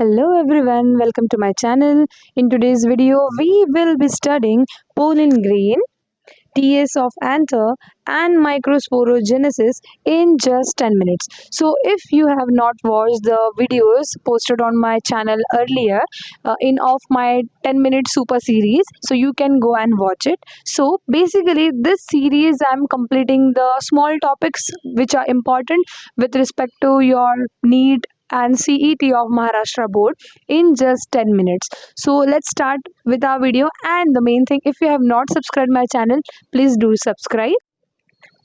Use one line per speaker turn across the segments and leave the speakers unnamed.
Hello everyone, welcome to my channel. In today's video, we will be studying pollen grain, TS of anther and microsporogenesis in just 10 minutes. So if you have not watched the videos posted on my channel earlier in of my 10-minute super series, so you can go and watch it. So basically this series I'm completing the small topics which are important with respect to your NEET and CET of Maharashtra board in just 10 minutes. So let's start with our video, and the main thing, if you have not subscribed my channel, please do subscribe.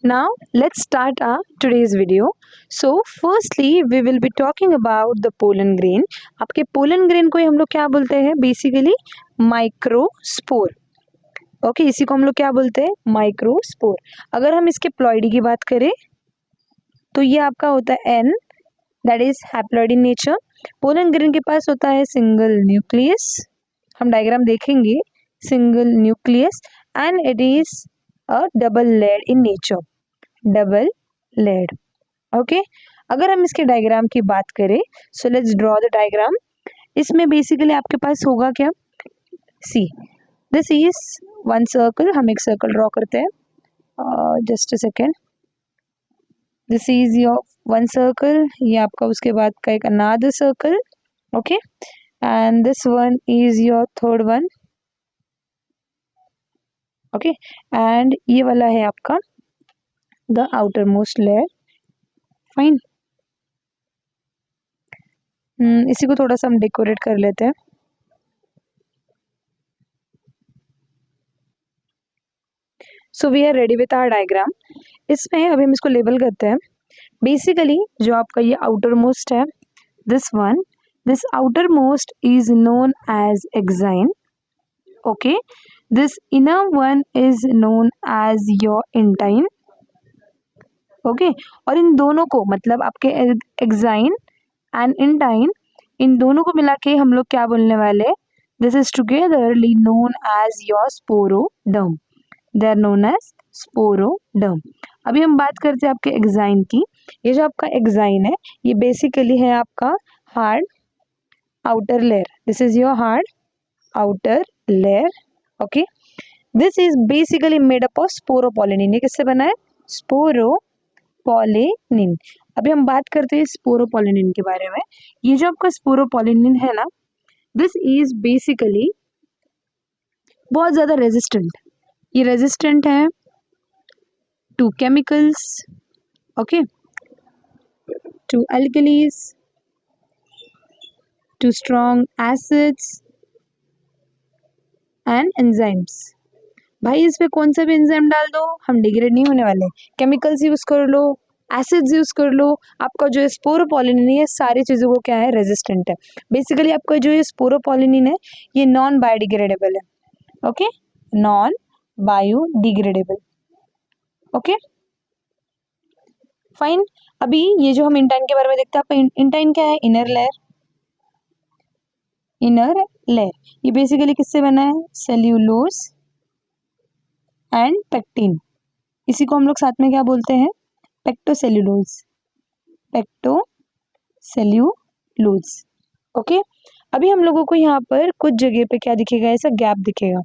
Now let's start our today's video. So firstly we will be talking about the pollen grain. आपके pollen grain को हम लोग क्या बोलते हैं? Basically microspore. Okay इसी को हम लोग क्या बोलते हैं? माइक्रोस्पोर. अगर हम इसके प्लॉइडी की बात करें तो ये आपका होता है N, that is haploid in nature. Pollen grain के पास होता है सिंगल न्यूक्लियस, हम डायग्राम देखेंगे. Single nucleus and it is a double layered in nature. Double layered. Okay अगर हम इसके डायग्राम की बात करें, so let's draw the diagram. इसमें बेसिकली आपके पास होगा क्या? See, this is one circle. हम एक सर्कल ड्रॉ करते हैं. Just a second. This is your one circle. ये आपका उसके बाद का एक another circle. Okay and this one is your third one. Okay and ये वाला है आपका the outer most layer. Fine. इसी को थोड़ा सा हम डेकोरेट कर लेते हैं. So we are ready with our diagram. इसमें अभी हम इसको लेबल करते हैं. बेसिकली जो आपका ये आउटर मोस्ट है, this one, this outer most is known as exine. Okay this inner one is known as your intine. Okay और इन दोनों को मतलब आपके एक्साइन एंड इंटाइन, इन दोनों को मिला के हम लोग क्या बोलने वाले? This is togetherly known as your sporoderm. They are known as sporoderm. अभी हम बात करते हैं आपके एक्साइन की. ये जो आपका एक्साइन है ये बेसिकली है आपका hard outer layer. This is your hard outer layer. Okay this is basically made up of sporopollenin. ये किससे बना है? स्पोरोपोलिनिन. अभी हम बात करते हैं स्पोरोपोलिनिन के बारे में. ये जो आपका स्पोरोपोलिनिन है ना, दिस इज बेसिकली बहुत ज़्यादा रेजिस्टेंट. ये रेजिस्टेंट है to chemicals, okay, to alkalis, to strong acids and enzymes. भाई इस पे कौन सा भी एंजाइम डाल दो हम डिग्रेड नहीं होने वाले. केमिकल्स यूज कर लो, एसिड्स यूज कर लो, आपका जो स्पोरोपोलिनिन है सारी चीज़ों को क्या है? रेजिस्टेंट है. बेसिकली आपका जो ये स्पोरोपोलिनिन है ये नॉन बायोडिग्रेडेबल है. Okay non biodegradable. Okay fine. अभी ये जो हम इंटाइन के बारे में देखते हैं, आपका इंटाइन क्या है? Inner layer. इनर लेयर ये बेसिकली किससे बना है? Cellulose and pectin. इसी को हम लोग साथ में क्या बोलते हैं? पेक्टोसेल्यूलोज. पेक्टोसेल्यूलोज. ओके अभी हम लोगों को यहाँ पर कुछ जगह पे क्या दिखेगा? ऐसा गैप दिखेगा.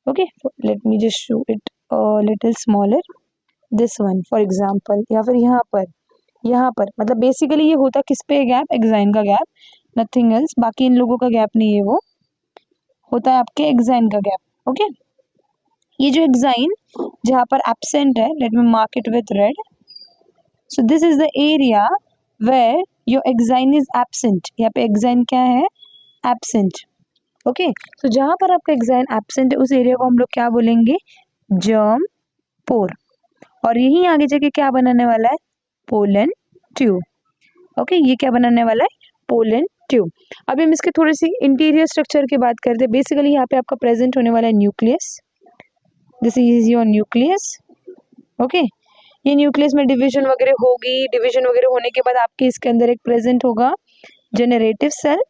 Okay let me just show it little smaller. This one for example, या फिर यहाँ पर मतलब बेसिकली ये होता किस पे गैप? एक्साइन का गैप, नथिंग एल्स. बाकी इन लोगों का गैप नहीं है, वो होता है आपके एक्साइन का गैप. ओके ये जो एक्साइन जहाँ पर एब्सेंट है, let me mark it with red. So this is the area where your exine is absent. यहाँ पे एक्साइन क्या है? एब्सेंट. ओके सो जहाँ पर आपका एक्साइन एब्सेंट है उस एरिया को हम लोग क्या बोलेंगे? जर्म पोर. और यही आगे जाके क्या बनाने वाला है? Pollen tube. ओके ये क्या बनाने वाला है? Pollen tube. अभी हम इसके थोड़ी सी इंटीरियर स्ट्रक्चर की बात करते हैं. बेसिकली यहाँ पे आपका प्रेजेंट होने वाला है nucleus. This is your nucleus. Okay ये न्यूक्लियस में डिवीजन वगैरह होगी. डिवीजन वगैरह होने के बाद आपके इसके अंदर एक प्रेजेंट होगा generative cell.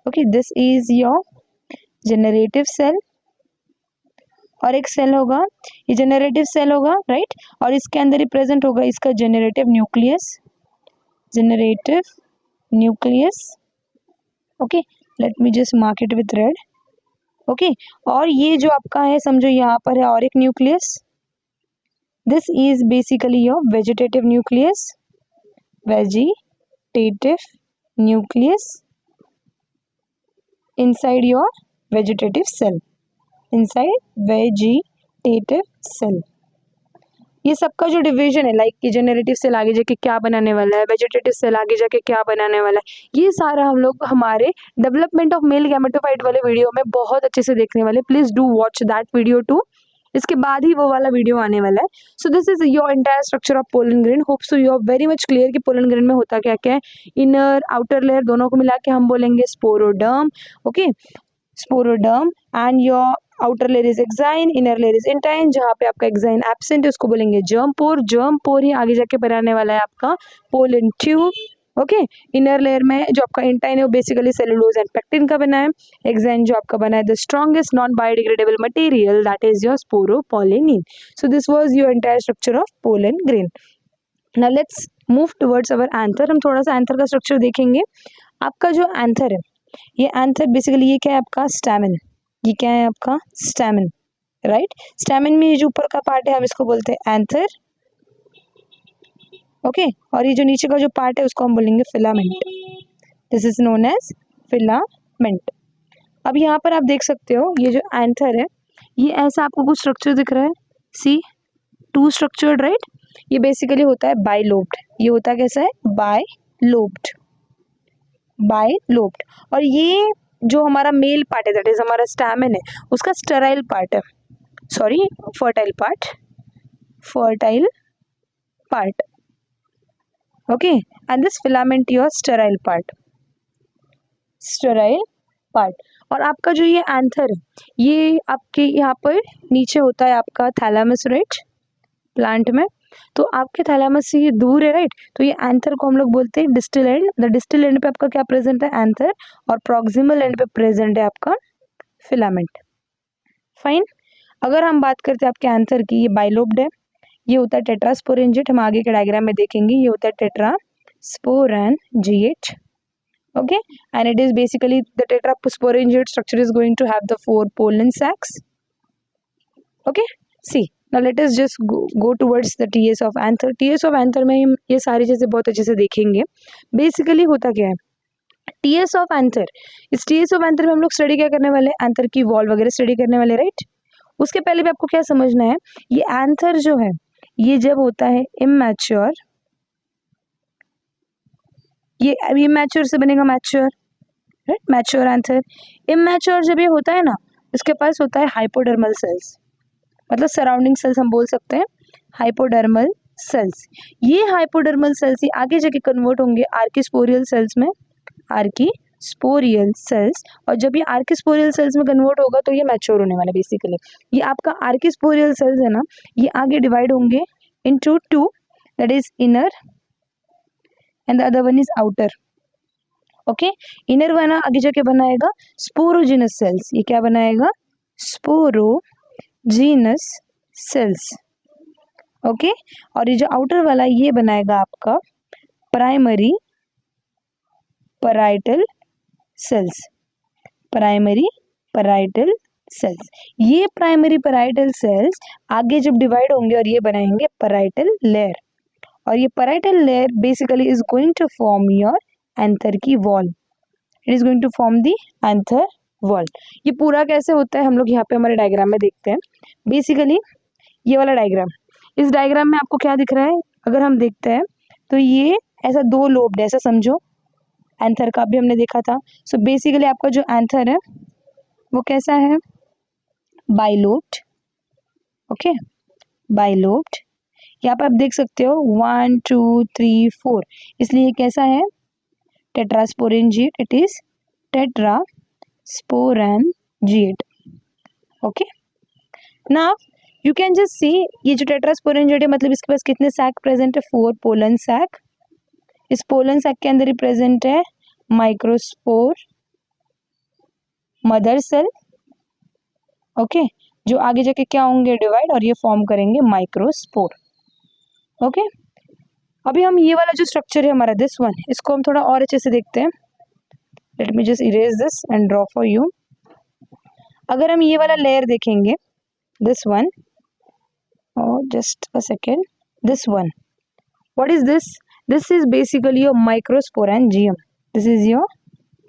Okay this is your generative cell. और एक सेल होगा, ये जनरेटिव सेल होगा, राइट. और इसके अंदर ही प्रेजेंट होगा इसका generative nucleus. Generative nucleus. Okay, let me just mark it with red. Okay, और ये जो आपका है समझो यहाँ पर है और एक nucleus, this is basically your vegetative nucleus, vegetative nucleus inside your vegetative cell, inside vegetative cell। ये सबका जो डिवीजन है, लाइक कि जेनरेटिव सेल आगे जाके क्या बनाने वाला है, वेजिटेटिव सेल आगे जाके क्या बनाने वाला है, ये सारा हम लोग हमारे डेवलपमेंट ऑफ मेल गैमेटोफाइट वाले वीडियो में बहुत अच्छे से देखने वाले। Please do watch that video too, इसके बाद ही वो वाला वीडियो आने वाला है। So this is your entire structure of pollen grain. Hope so you are very much clear कि पोलन ग्रेन में होता क्या क्या है। इनर आउटर लेयर दोनों को मिला के हम बोलेंगे sporoderm. Okay, sporoderm and your outer layer is exine, inner layer is intine. जहाँ पे आपका एक्साइन एब्सेंट है उसको बोलेंगे जर्म पोर। जर्म पोर ही आगे जाके बनाने वाला है आपका pollen tube. Okay, inner layer में जो आपका इंटाइन है वो बेसिकली सेलुलोज एंड पेक्टिन का बना है। एक्साइन जो आपका बना है the strongest non biodegradable material, that is your sporopollenin. So this was your entire structure of pollen grain. Now let's move towards our anther. हम थोड़ा सा एंथर का स्ट्रक्चर देखेंगे। आपका जो एंथर है, ये एंथर बेसिकली ये क्या है आपका स्टैमिन। ये क्या है आपका स्टैमिन, राइट। स्टैमिन में ये जो ऊपर का पार्ट है हम इसको बोलते हैं एंथर। ओके, और ये जो नीचे का जो पार्ट है उसको हम बोलेंगे filament. This is known as filament. अब यहाँ पर आप देख सकते हो ये जो एंथर है, ये ऐसा आपको कुछ स्ट्रक्चर दिख रहा है, सी टू स्ट्रक्चर्ड, राइट। ये बेसिकली होता है बाइलोब्ड। ये होता कैसा है, बाइलोब्ड, बाइलोब्ड। और ये जो हमारा मेल पार्ट है, दैट इज हमारा स्टैमिन है, उसका स्टेराइल पार्ट है, sorry fertile part, fertile part. Okay, and this filament your sterile part, sterile part. और आपका जो ये एंथर है, ये आपके यहाँ पर नीचे होता है आपका थैलेमस, राइट, प्लांट में। तो आपके थैलेमस से ये दूर है, राइट। तो ये एंथर को हम लोग बोलते हैं distal end. The distal end पे आपका क्या प्रेजेंट है, एंथर, और प्रॉक्सिमल एंड पे प्रेजेंट है आपका फिलामेंट। फाइन। अगर हम बात करते हैं आपके एंथर की, ये बाइलोब्ड है, ये होता है टेट्रास्पोरेंजिएट। हम आगे के डायग्राम में देखेंगे, ये होता है tetrasporangiate. Okay, and it is basically the tetrasporangiate structure is going to have the 4 pollen sacs. Okay, see now let us just go towards the TS of anther। TS of anther में हम ये सारी चीज़ें बहुत अच्छे से देखेंगे। Basically होता क्या है TS of anther, इस TS of anther में हम लोग स्टडी क्या करने वाले, एंथर की वॉल वगैरह स्टडी करने वाले, राइट। उसके पहले भी आपको क्या समझना है, ये एंथर जो है ये जब होता है इमैच्योर, ये इमैच्योर से बनेगा mature, right, mature anther. Immature जब ये होता है ना, इसके पास होता है हाइपोडर्मल सेल्स, मतलब सराउंडिंग सेल्स हम बोल सकते हैं हाइपोडर्मल सेल्स। ये हाइपोडर्मल सेल्स ही आगे जाके कन्वर्ट होंगे आर्किस्पोरियल सेल्स में, आर्किस्पोरियल सेल्स। और जब ये आर्किस्पोरियल सेल्स में कन्वर्ट होगा तो ये मैच्योर होने वाला है। बेसिकली ये आपका आर्किस्पोरियल सेल्स है ना, ये आगे डिवाइड होंगे into 2, that is inner and the other one is outer. Okay, inner वाला आगे जाके बनाएगा स्पोरोजिनस सेल्स। ये क्या बनाएगा, स्पोरोजिनस सेल्स। ओके, और ये जो आउटर वाला ये बनाएगा आपका primary parietal cells, primary parietal cells. ये प्राइमरी पैराइटल सेल्स आगे जब डिवाइड होंगे और ये बनाएंगे पैराइटल लेयर, और ये parietal layer basically is going to form your anther की wall. It is going to form the anther wall. ये पूरा कैसे होता है हम लोग यहाँ पे हमारे डायग्राम में देखते हैं। बेसिकली ये वाला डायग्राम, इस डायग्राम में आपको क्या दिख रहा है, अगर हम देखते हैं तो ये ऐसा 2 लोब्ड, ऐसा समझो, एंथर का भी हमने देखा था। सो बेसिकली आपका जो एंथर है वो कैसा है, बाइलोब्ड। Okay, bilobed. यहाँ पे आप देख सकते हो 1 2 3 4, इसलिए ये कैसा है, tetrasporangiate. It is tetrasporangiate. Okay, now you can just see, ये जो टेट्रास्पोरेंजिएट है मतलब इसके पास कितने सैक प्रेजेंट है, 4 पोलन सैक। इस पोलन सैक के अंदर ही प्रेजेंट है माइक्रोस्पोर, मदर सेल। ओके, जो आगे जाके क्या होंगे, डिवाइड, और ये फॉर्म करेंगे माइक्रोस्पोर। ओके, अभी हम ये वाला जो स्ट्रक्चर है हमारा, दिस वन, इसको हम थोड़ा और अच्छे से देखते हैं। Let me just erase this and draw for you. अगर हम ये वाला लेयर देखेंगे, this one, just a second, this one, what is this? This is basically your microsporangium. This is your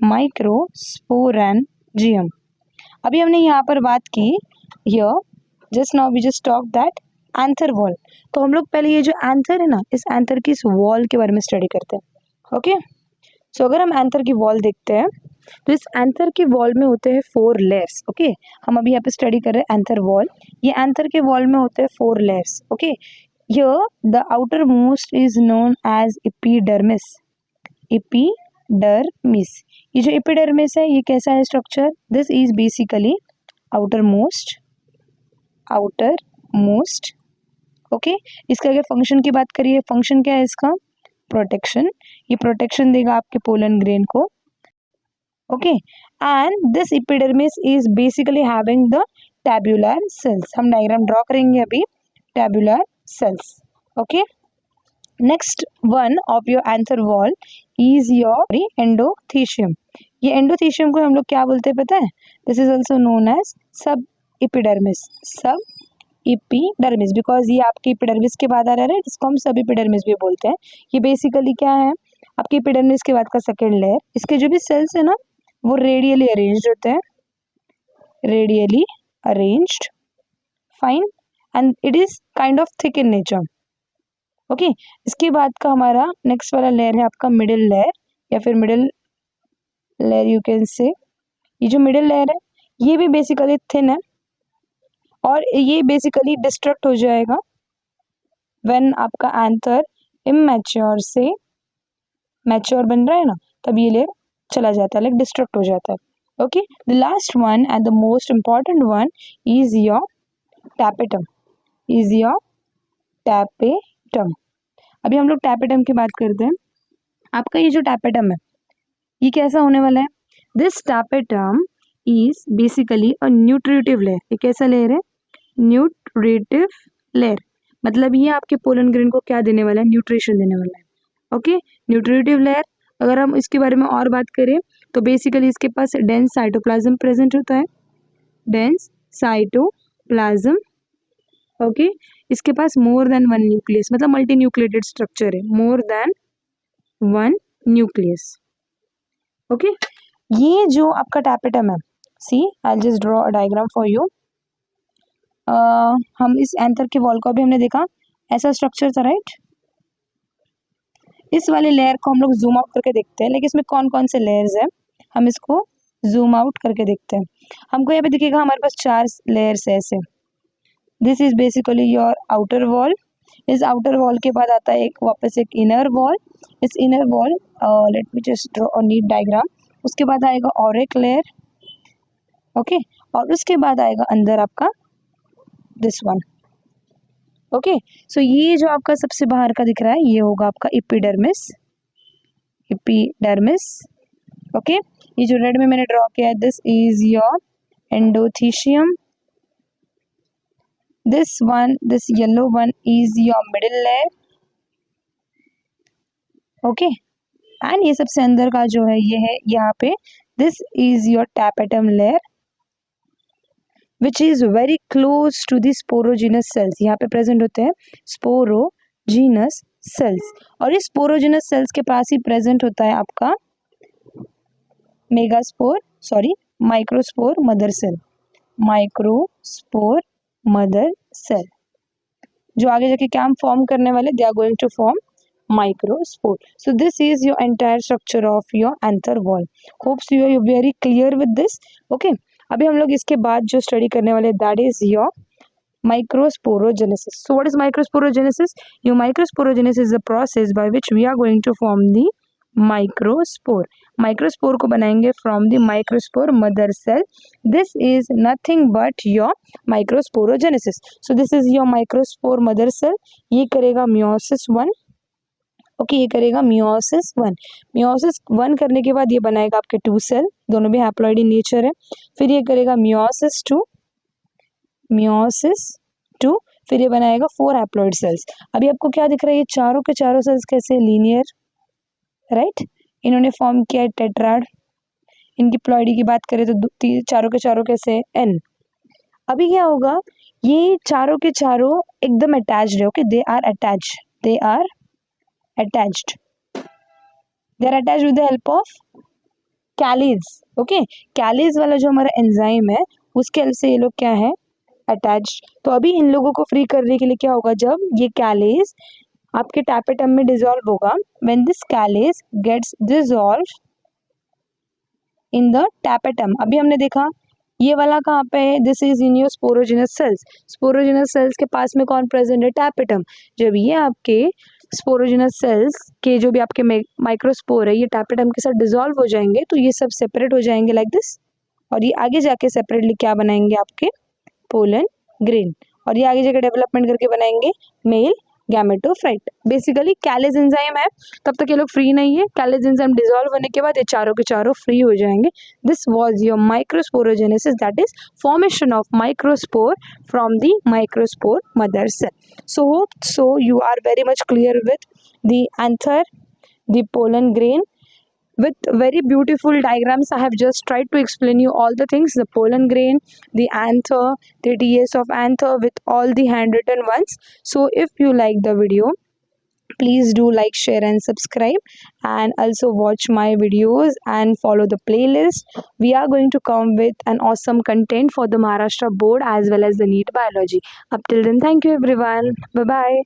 microsporangium. अभी हमने यहाँ पर बात की here, just now we just talked that anther wall. तो हम लोग पहले ये जो एंथर है ना, इस एंथर की इस वॉल के बारे में स्टडी करते हैं। ओके, सो अगर हम एंथर की वॉल देखते हैं तो इस एंथर की वॉल में होते हैं 4 लेयर्स। ओके, हम अभी यहाँ पे स्टडी कर रहे हैं एंथर वॉल। ये एंथर के वॉल में होते हैं 4 layers. Okay, here the outer most is known as epidermis. Epidermis, ये जो एपिडर्मिस है ये कैसा है structure? This is basically outer most. Okay, इसका अगर फंक्शन की बात करिए, फंक्शन क्या है इसका? प्रोटेक्शन। ये प्रोटेक्शन देगा आपके पोलन ग्रेन को। Okay, and this epidermis is basically having the tabular cells. हम डायग्राम ड्रॉ करेंगे अभी, tabular cells. Okay, next one of your anther wall is your endothecium. ये एंडोथीशियम को हम लोग क्या बोलते हैं पता है? This is also known as sub epidermis. Sub epidermis, because ये आपके एपिडर्मिस के बाद आ रहा है, इसको हम सब एपिडर्मिस भी बोलते हैं। ये बेसिकली क्या है? आपके एपिडर्मिस के बाद का सेकेंड लेयर। इसके जो भी सेल्स है ना वो रेडियली अरेंज्ड होते हैं, radially arranged, fine, and it is kind of thick in nature. Okay, इसके बाद का हमारा नेक्स्ट वाला लेयर है आपका मिडिल लेयर, या फिर middle layer you can say. ये जो मिडिल लेयर है ये भी बेसिकली थिन है और ये बेसिकली डिस्ट्रक्ट हो जाएगा व्हेन आपका एंथर इमैच्योर से मैच्योर बन रहा है ना, तब ये लेयर चला जाता है, लाइक डिस्ट्रक्ट हो जाता है। Okay, the last one and the most important one is your tapetum. अभी हम लोग टैपेटम की बात करते हैं। आपका ये जो टैपेटम है ये कैसा होने वाला है? This tapetum is basically a nutritive layer. ये कैसा लेयर है? न्यूट्रिटिव लेयर, मतलब ये आपके पोलन ग्रेन को क्या देने वाला है? न्यूट्रिशन देने वाला है। Okay, nutritive layer. अगर हम इसके बारे में और बात करें तो बेसिकली इसके पास डेंस साइटोप्लाज्म प्रेजेंट होता है, डेंस साइटोप्लाज्म। ओके, इसके पास मोर देन 1 न्यूक्लियस, मतलब मल्टी न्यूक्लिएटेड स्ट्रक्चर है, मोर देन 1 न्यूक्लियस। ओके, ये जो आपका टैपेटम है, see I will just draw a diagram for you. हम इस एंथर के वॉल को अभी हमने देखा, ऐसा स्ट्रक्चर था, राइट? इस वाले लेयर को हम लोग जूम आउट करके देखते हैं, लेकिन इसमें कौन कौन से लेयर्स हैं हम इसको जूम आउट करके देखते हैं। हमको यहाँ पे दिखेगा हमारे पास 4 लेयर्स है ऐसे। This is basically your outer wall. इस आउटर वॉल के बाद आता है एक वापस एक इनर वॉल। इस inner wall, let me just draw a neat diagram. उसके बाद आएगा और एक लेयर। ओके, और उसके बाद आएगा अंदर आपका दिस वन। ओके, सो ये जो आपका सबसे बाहर का दिख रहा है ये होगा आपका एपिडर्मिस। ओके, ये जो रेड में मैंने ड्रॉ किया है this is your endothecium. This yellow one is your middle layer. Okay, and ये सबसे अंदर का जो है ये है यहाँ पे, this is your tapetum layer which is very close to the sporogenous cells. यहाँ पे प्रेजेंट होते हैं स्पोरोजिनस सेल्स, और इस स्पोरोजिनस सेल्स के पास ही प्रेजेंट होता है आपका माइक्रोस्पोर मदर सेल, जो आगे जाके क्या फॉर्म करने वाले? They are going to form microspore. So this is your entire structure of your anther wall. Hopes you are very clear with this. Okay, अभी हम लोग इसके बाद जो स्टडी करने वाले that is your microsporogenesis. So what is microsporogenesis? Your microsporogenesis is a process by which we are going to form the microspore. Microspore को बनाएंगे from the microspore mother cell. This is nothing but your microsporogenesis. So this is your microspore mother cell. ये करेगा meiosis 1. Okay, ये करेगा meiosis 1. meiosis 1 करने के बाद ये बनाएगा आपके 2 सेल, दोनों भी हैप्लॉइड इन नेचर है। फिर ये करेगा meiosis 2, फिर ये बनाएगा 4 हैप्लॉइड सेल्स। अभी आपको क्या दिख रहा है? ये चारों के चारों सेल्स कैसे? Linear, right? इन्होंने फॉर्म किया है टेट्राड। इनकी प्लॉइडी की बात करें तो चारों के चारों कैसे n। अभी क्या होगा, ये चारों के चारों एकदम अटैच्ड है, okay, they are attached with the help of callose, okay. Callose वाला जो हमारा एंजाइम है उसके हेल्प से ये लोग क्या है, अटैच्ड। तो अभी इन लोगों को फ्री करने के लिए क्या होगा, जब ये कैलीज आपके टैपेटम में डिसॉल्व होगा, when this callose gets dissolve in the tapetum. अभी हमने देखा ये वाला कहाँ पे है, this is in your sporogenous cells. Sporogenous cells के पास में कौन प्रेजेंट है, टैपेटम। जब ये आपके स्पोरोजिनस सेल्स के जो भी आपके माइक्रोस्पोर है ये टैपेटम के साथ डिसॉल्व हो जाएंगे तो ये सब सेपरेट हो जाएंगे लाइक दिस, और ये आगे जाके सेपरेटली क्या बनाएंगे, आपके पोलन ग्रेन, और ये आगे जाके डेवलपमेंट करके बनाएंगे मेल गैमेटोफाइट। बेसिकली कैलेज एंजाइम है, तब तक ये लोग फ्री नहीं है। कैलेज एंजाइम डिसॉल्व होने के बाद ये चारों के चारों फ्री हो जाएंगे। This was your microsporogenesis, that is formation of microspore from the microspore mother cell. So you are very much clear with the anther, the pollen grain. With very beautiful diagrams, I have just tried to explain you all the things, the pollen grain, the anther, the TS of anther with all the handwritten ones. So if you like the video, please do like, share and subscribe, and also watch my videos and follow the playlist. We are going to come with an awesome content for the Maharashtra board as well as the NEET biology. Up till then, thank you everyone. Bye bye.